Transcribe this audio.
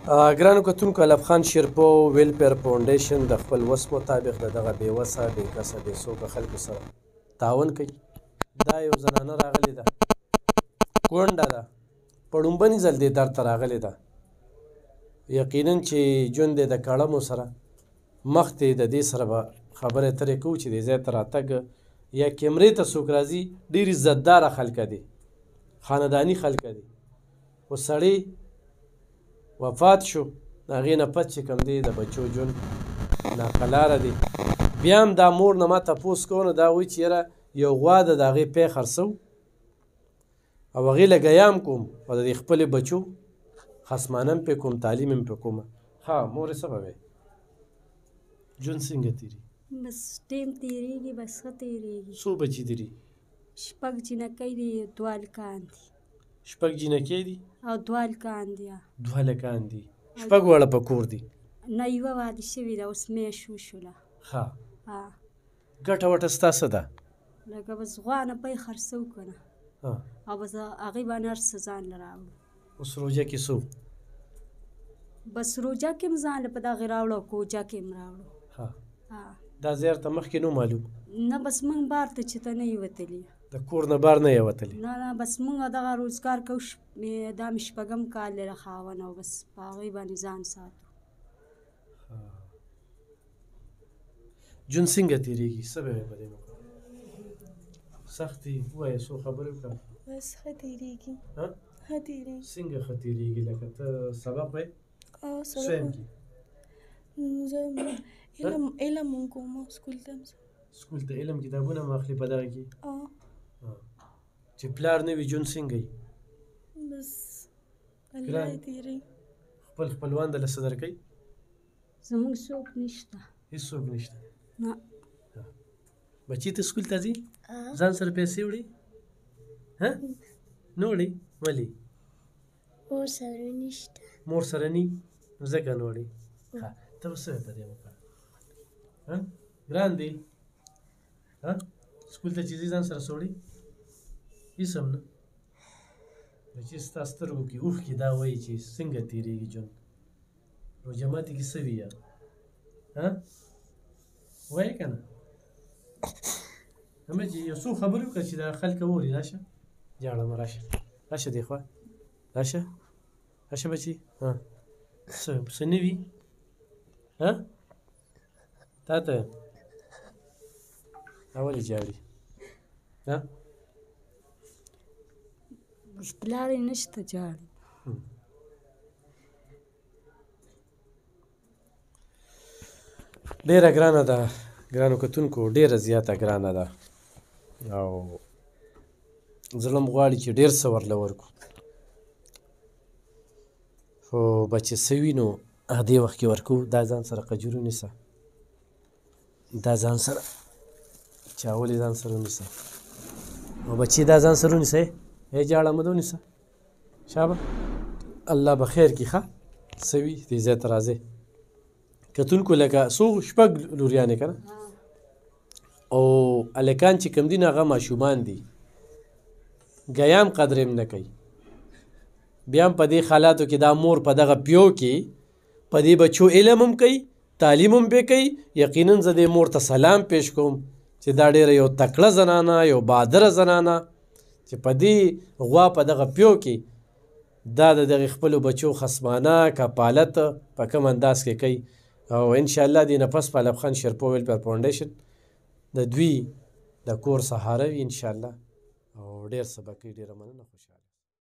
ګرانو کتونکو علب خان شیرپو ویلفیر فاونډیشن د خپل وس مطابق د دغه بې وسه بې کسه بې څوکه خلکو سره تعاون کوي. دا یو زنانه راغلې ده، کونډه ده، په ړومبني ځل دې در ته راغلې ده. یقینا چې ژوند دی د کړمو سره مخ دی، د دې سره به خبرې اترې کوو چې دې ځای ته راتګ یا کیمرې ته څوک راځي. ډېر عزتداره خلکه دي، خانداني خلکه دي، خو سړی وفات شو، د هغې نه پس چې کوم دی د بچو ژوند ناقلاره دی. بیا هم دا مور نه ما تپوس کوو نو دا وایي چې یاره یو غوا ده، د هغې پی خرڅوو او هغې له ګیام کوم او د دې خپلې بچو خصمانه هم پې کوم، تعلیم هم پې کوم. ها مورې څه به وایې؟ ژوند څنګه تېري؟ بس ټیم تېرېږي، بس ښه تېرېږي. څو بچي دي؟ 6 جینکۍ دي، 2 هلکان دي. 6 جینکۍ دي او 2 هلکان دي. 2 هلکان دي، 6 واړه په کور دي؟ نه، یوه واده شوې ده، اوس میاشت وشوله. ښه، ګټه وټه ستا څه ده؟ لکه بس غوا نه پی خرڅوو که نه، او بس هغې باندې هر څه ځان له راوړو. اوس روژه کې څو؟ بس روژه کې هم ځان له په دغې راوړو او کوجه کې هم راوړو. دا زیار ته مخکې نه معلوم؟ نه، بس موږ بار ته چې ته نه یې وتلي، د کور نه بار نه یې وتلي؟ نه نه، بس موږ دغه روزګار کوو. دا مې 6م کال دی له خاوند، او بس په هغې باندې ځان ساتو. ژوند څنګه تېرېږي؟ څه به وایې په دې موقع؟ سخت دي، ووایه څو خبرې وکړه. بس ښه تېرېږي. ښه تېرېږي. څنګه ښه تېرېږي؟ لکه ته سبق وایې؟ سویم کې زه علم هم کوم، سکول ته ځم. سکول ته علم کتابونه هم اخلي په دغه کې؟ چې پلار نه وي ژوند څنګه وي؟ بس الله یې تېروي. خپل خپلوان دله څه درکوي؟ زموږ څوک نشته. هېڅوک نشته؟ نه. بچي ته سکول ته ځي؟ ځان سره پیسې وړي؟ نه وړي؟ ولې؟ مور سره نشته. مور سره ني نو ځکه نه وړي. ته به څه وایې په دې موقع؟ ګران دی سکول ته چې ځي ځان سره څه وړي؟ هېڅ هم نه. بچي ستا سترګو کې اوښکې دا وایي چې څنګه تېرېږي ژوند؟ روژه ماتي کې څه وي یاره؟ وایې که نه؟ همه چې یو څو خبرې وکړه چې دا خلک اوري. راشه جاړمه، راشه راشه دې خوا، راشه راشه بچي. څه نه وي تا ته؟ دا ولې جاړي؟ بس پلار یې نشته، جاړي. ډېره ګرانه ده ګرانو کتونکو، ډېره زیاته ګرانه ده او زړه م غواړي چې ډېر څه ورله ورکړو، خو بچې څه وي نو دې وخت کې ورکوو. دا ځان سره قجور ونیسه، دا ځان سره چاول یې ځان سره ونیسه، او بچې دا ځان سره ونیسه. جاړه مه ده ونیسه. شابه، الله به خیر کړي. ښه څه وي دې ځای ته راځئ کتونکو. لکه څو 6 لوریانې که نه، او هلکان چې کوم دي نو هغه ماشومان دي، ګیام قدر هم نه کوي. بیا هم په دې حالاتو کې دا مور په دغه پیو کې په دې بچو علم هم کوي، تعلیم هم پې کوي. یقینا زه دې مور ته سلام پیش کوم چې دا ډېره یو تکړه زنانه، یو بهادره زنانه چې په دې غوا په دغه پیو کې دا د دغې خپلو بچو خصمانه کفالت په کوم انداز کې کوي. او انشاءالله دې نه پس په علب خان شیرپو ویلفیر فاونډیشن د دوی د کور سهاره وي انشاءالله، او ډېر څه به کوي. ډېره مننه، خوشحاله.